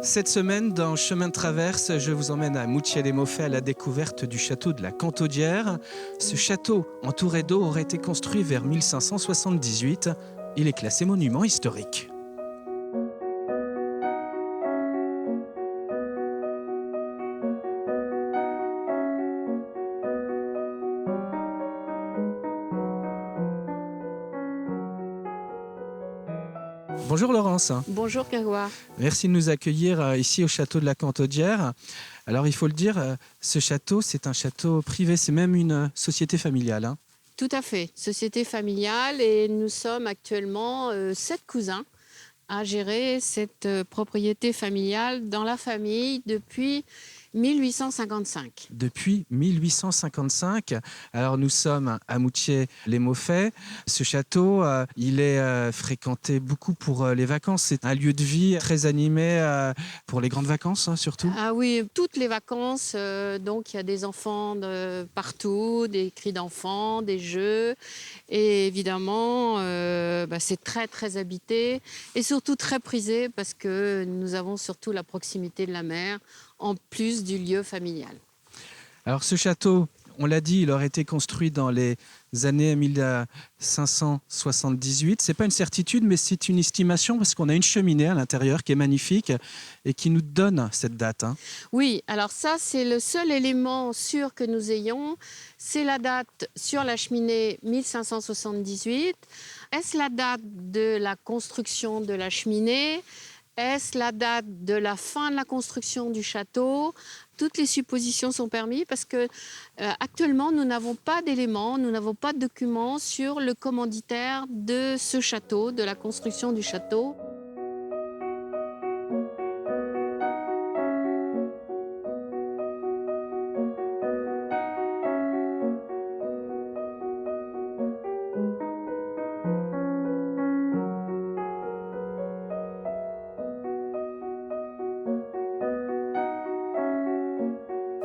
Cette semaine, dans Chemin de traverse, je vous emmène à Moutier-les-Mauffais à la découverte du château de la Cantaudière. Ce château, entouré d'eau, aurait été construit vers 1578. Il est classé monument historique. Bonjour Laurence, Bonjour Grégoire. merci de nous accueillir ici au château de la Cantaudière. Alors il faut le dire, ce château, c'est un château privé, c'est même une société familiale, hein. Tout à fait, société familiale et nous sommes actuellement 7 cousins à gérer cette propriété familiale dans la famille depuis 1855. Depuis 1855. Alors nous sommes à Moutier-les-Mauffais. Ce château, il est fréquenté beaucoup pour les vacances. C'est un lieu de vie très animé pour les grandes vacances, hein, surtout. Ah oui, toutes les vacances, donc il y a des enfants de partout, des cris d'enfants, des jeux. Et évidemment, c'est très très habité et surtout très prisé parce que nous avons surtout la proximité de la mer en plus du lieu familial. Alors ce château, on l'a dit, il aurait été construit dans les années 1578. C'est pas une certitude, mais c'est une estimation parce qu'on a une cheminée à l'intérieur qui est magnifique et qui nous donne cette date, hein. Oui, alors ça, c'est le seul élément sûr que nous ayons. C'est la date sur la cheminée 1578. Est-ce la date de la construction de la cheminée? Est-ce la date de la fin de la construction du château? Toutes les suppositions sont permises parce que actuellement, nous n'avons pas d'éléments, nous n'avons pas de documents sur le commanditaire de ce château, de la construction du château.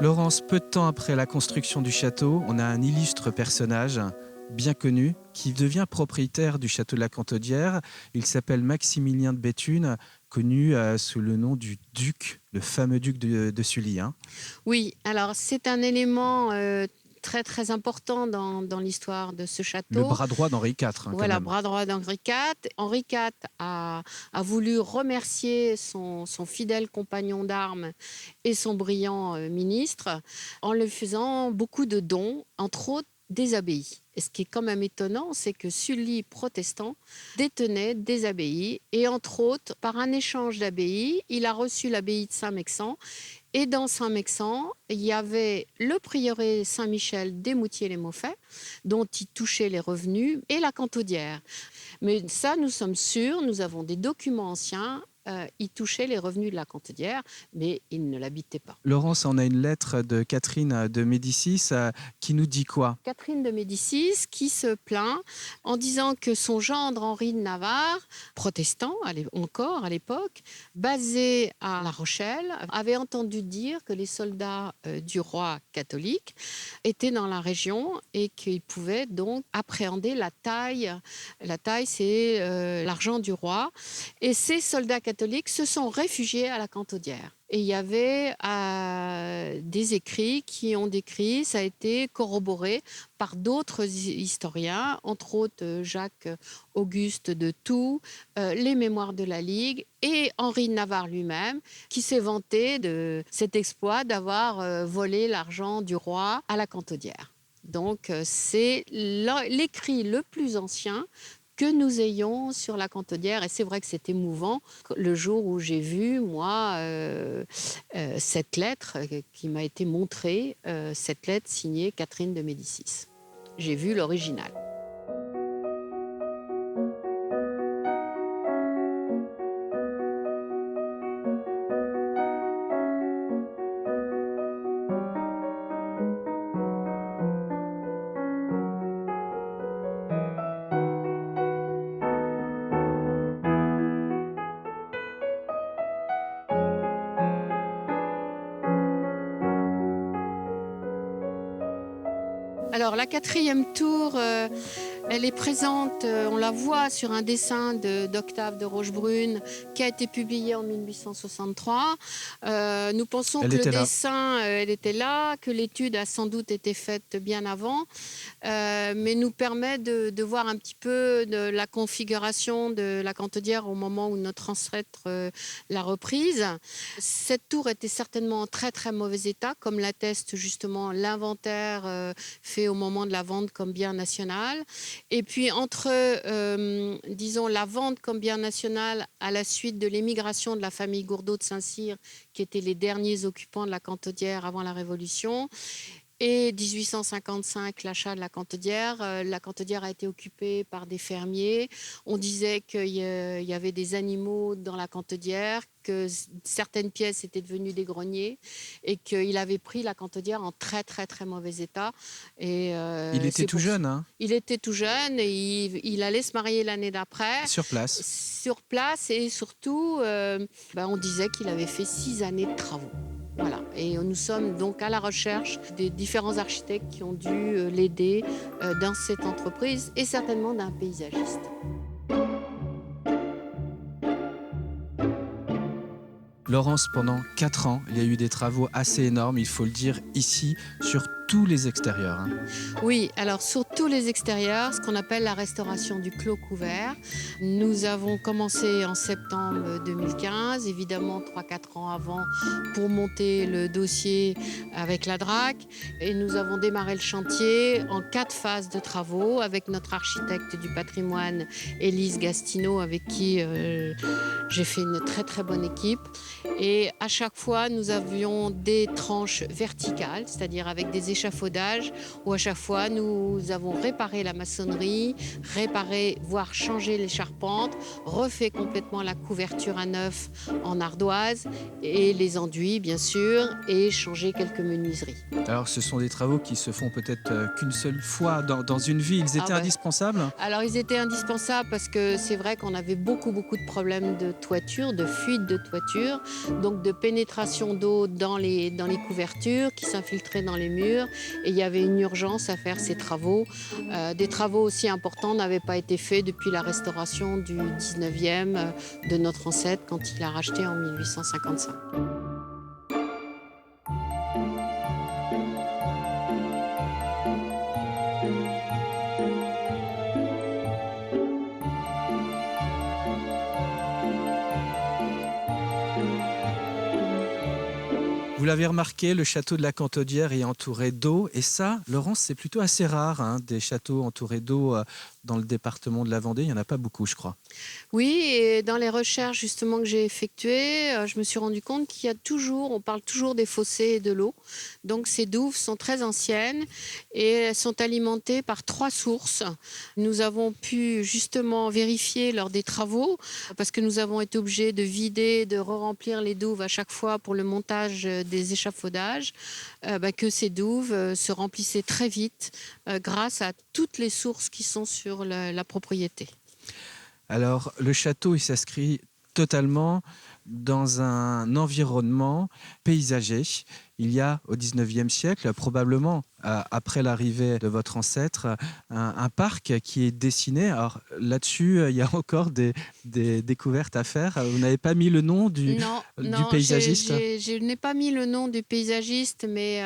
Laurence, peu de temps après la construction du château, on a un illustre personnage bien connu qui devient propriétaire du château de la Cantaudière. Il s'appelle Maximilien de Béthune, connu sous le nom du duc, le fameux duc de Sully, hein. Oui, alors c'est un élément très très important dans l'histoire de ce Le château. bras droit d'Henri IV, hein, quand Voilà, même. bras droit d'Henri IV. Henri IV a voulu remercier son fidèle compagnon d'armes et son brillant ministre en lui faisant beaucoup de dons, entre autres des abbayes. Et ce qui est quand même étonnant, c'est que Sully, protestant, détenait des abbayes. Et entre autres, par un échange d'abbayes, il a reçu l'abbaye de Saint-Mexan. Et dans Saint-Mexan, il y avait le prieuré Saint-Michel des Moutiers-les-Mauffais, dont il touchait les revenus, et la Cantaudière. Mais ça, nous sommes sûrs, nous avons des documents anciens, il touchait les revenus de la Cantaudière, mais il ne l'habitait pas. Laurence, on a une lettre de Catherine de Médicis qui nous dit quoi? Catherine de Médicis qui se plaint en disant que son gendre Henri de Navarre, protestant encore à l'époque, basé à La Rochelle, avait entendu dire que les soldats du roi catholique étaient dans la région et qu'ils pouvaient donc appréhender la taille. La taille, c'est l'argent du roi. Et ces soldats catholiques se sont réfugiés à la Cantaudière. Et il y avait des écrits qui ont décrit, ça a été corroboré par d'autres historiens, entre autres Jacques-Auguste de Thou, les Mémoires de la Ligue et Henri de Navarre lui-même, qui s'est vanté de cet exploit d'avoir volé l'argent du roi à la Cantaudière. Donc c'est l'écrit le plus ancien que nous ayons sur la Cantaudière. Et c'est vrai que c'est émouvant le jour où j'ai vu, moi, cette lettre qui m'a été montrée, cette lettre signée Catherine de Médicis. J'ai vu l'original. Alors la quatrième tour, elle est présente, on la voit sur un dessin d'Octave de Rochebrune qui a été publié en 1863. Nous pensons Elle que le était là. dessin, elle était là, que l'étude a sans doute été faite bien avant, mais nous permet de voir un petit peu de la configuration de la Cantodière au moment où notre ancêtre l'a reprise. Cette tour était certainement en très très mauvais état, comme l'atteste justement l'inventaire fait au moment de la vente comme bien national. Et puis entre, disons, la vente comme bien national à la suite de l'émigration de la famille Gourdeau de Saint-Cyr, qui étaient les derniers occupants de la Cantodière avant la Révolution, et 1855, l'achat de la Cantodière. La Cantodière a été occupée par des fermiers. On disait qu'il y avait des animaux dans la Cantodière, que certaines pièces étaient devenues des greniers et qu'il avait pris la Cantodière en très très très mauvais état. Et, Il était tout jeune, hein, il était tout jeune et il allait se marier l'année d'après. sur place. Sur place et surtout, on disait qu'il avait fait 6 années de travaux. Voilà. Et nous sommes donc à la recherche des différents architectes qui ont dû l'aider dans cette entreprise et certainement d'un paysagiste. Laurence, pendant 4 ans, il y a eu des travaux assez énormes, il faut le dire, ici, sur tous les extérieurs. Hein. Oui, alors sur tous les extérieurs, ce qu'on appelle la restauration du clos couvert. Nous avons commencé en septembre 2015, évidemment 3-4 ans avant, pour monter le dossier avec la DRAC. Et nous avons démarré le chantier en 4 phases de travaux avec notre architecte du patrimoine, Élise Gastineau, avec qui j'ai fait une très très bonne équipe. Et à chaque fois, nous avions des tranches verticales, c'est-à-dire avec des échafaudages, où à chaque fois, nous avons réparé la maçonnerie, réparé, voire changé les charpentes, refait complètement la couverture à neuf en ardoise, et les enduits, bien sûr, et changé quelques menuiseries. Alors, ce sont des travaux qui se font peut-être qu'une seule fois dans une vie. Ils étaient indispensables. Alors, ils étaient indispensables parce que c'est vrai qu'on avait beaucoup de problèmes de toiture, de fuite de toiture, donc de pénétration d'eau dans les couvertures qui s'infiltraient dans les murs. Et il y avait une urgence à faire ces travaux. Des travaux aussi importants n'avaient pas été faits depuis la restauration du 19e de notre ancêtre quand il a racheté en 1855. Vous l'avez remarqué, le château de la Cantodière est entouré d'eau. Et ça, Laurence, c'est plutôt assez rare, hein, des châteaux entourés d'eau dans le département de la Vendée. Il n'y en a pas beaucoup, je crois. Oui, et dans les recherches justement que j'ai effectuées, je me suis rendu compte qu'il y a toujours, on parle toujours des fossés et de l'eau. Donc ces douves sont très anciennes et elles sont alimentées par 3 sources. Nous avons pu justement vérifier lors des travaux, parce que nous avons été obligés de vider, de re-remplir les douves à chaque fois pour le montage des échafaudages, que ces douves se remplissaient très vite grâce à toutes les sources qui sont sur la propriété. Alors, le château, il s'inscrit totalement dans un environnement paysager. Il y a, au XIXe siècle, probablement, après l'arrivée de votre ancêtre, un parc qui est dessiné. Alors là-dessus, il y a encore des découvertes à faire. Vous n'avez pas mis le nom du paysagiste ? Je n'ai pas mis le nom du paysagiste, mais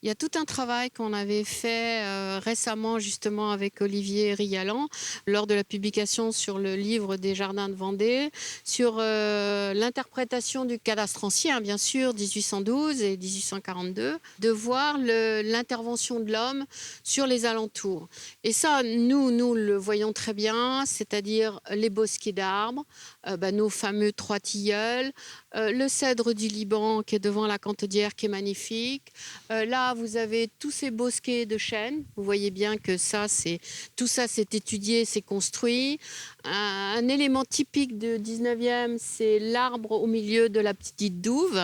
il y a tout un travail qu'on avait fait récemment, justement, avec Olivier Rialan, lors de la publication sur le livre des Jardins de Vendée, sur l'interprétation du cadastre ancien, bien sûr, 1812 et 1842, de voir l'intervention de l'homme sur les alentours. Et ça, nous le voyons très bien, c'est-à-dire les bosquets d'arbres, nos fameux 3 tilleuls, le cèdre du Liban qui est devant la Cantodière qui est magnifique. Là, vous avez tous ces bosquets de chênes. Vous voyez bien que tout ça, c'est étudié, c'est construit. Un élément typique du 19e, c'est l'arbre au milieu de la petite douve.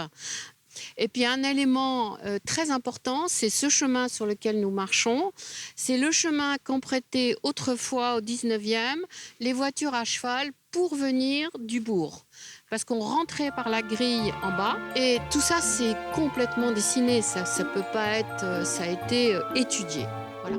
Et puis un élément très important, c'est ce chemin sur lequel nous marchons. C'est le chemin qu'empruntaient autrefois au 19e les voitures à cheval pour venir du bourg. Parce qu'on rentrait par la grille en bas et tout ça c'est complètement dessiné, ça peut pas être, ça a été étudié. Voilà.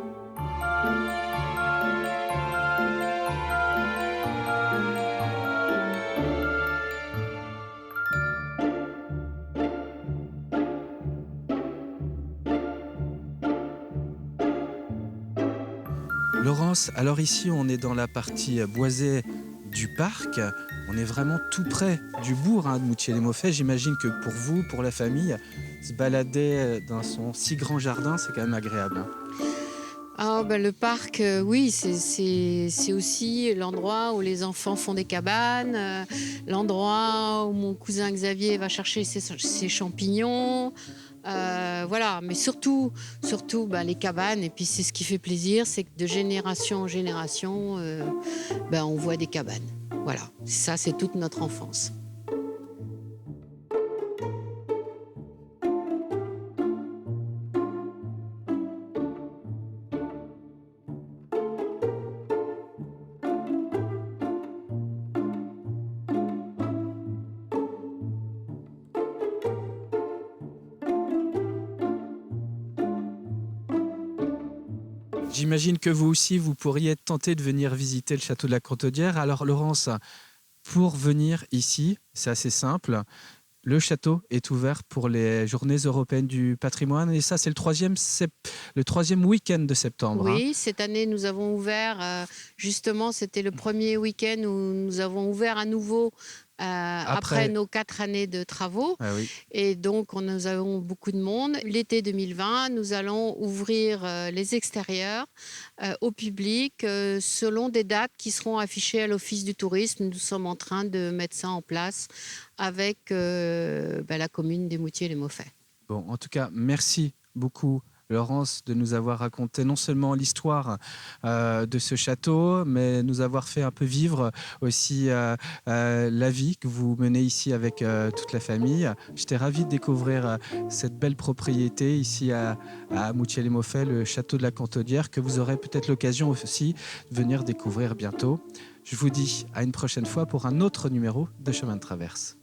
Laurence, alors ici on est dans la partie boisée du parc. On est vraiment tout près du bourg de Moutier-les-Maufais. J'imagine que pour vous, pour la famille, se balader dans son si grand jardin, c'est quand même agréable. Ah, ben, le parc, oui, c'est aussi l'endroit où les enfants font des cabanes, l'endroit où mon cousin Xavier va chercher ses champignons. Voilà, mais surtout les cabanes. Et puis c'est ce qui fait plaisir, c'est que de génération en génération, on voit des cabanes. Voilà, ça c'est toute notre enfance. J'imagine que vous aussi, vous pourriez être tenté de venir visiter le château de la Courtaudière. Alors Laurence, pour venir ici, c'est assez simple. Le château est ouvert pour les Journées européennes du patrimoine et ça, c'est le troisième week-end de septembre. Oui, cette année, nous avons ouvert, justement, c'était le premier week-end où nous avons ouvert à nouveau après nos 4 années de travaux. Ah oui. Et donc, nous avons beaucoup de monde. L'été 2020, nous allons ouvrir les extérieurs au public selon des dates qui seront affichées à l'Office du tourisme. Nous sommes en train de mettre ça en place avec la commune des Moutiers-les-Maufais. Bon, en tout cas, merci beaucoup Laurence de nous avoir raconté non seulement l'histoire de ce château, mais nous avoir fait un peu vivre aussi la vie que vous menez ici avec toute la famille. J'étais ravi de découvrir cette belle propriété ici à Moutier-les-Maufais, le château de la Courtaudière, que vous aurez peut-être l'occasion aussi de venir découvrir bientôt. Je vous dis à une prochaine fois pour un autre numéro de Chemin de Traverse.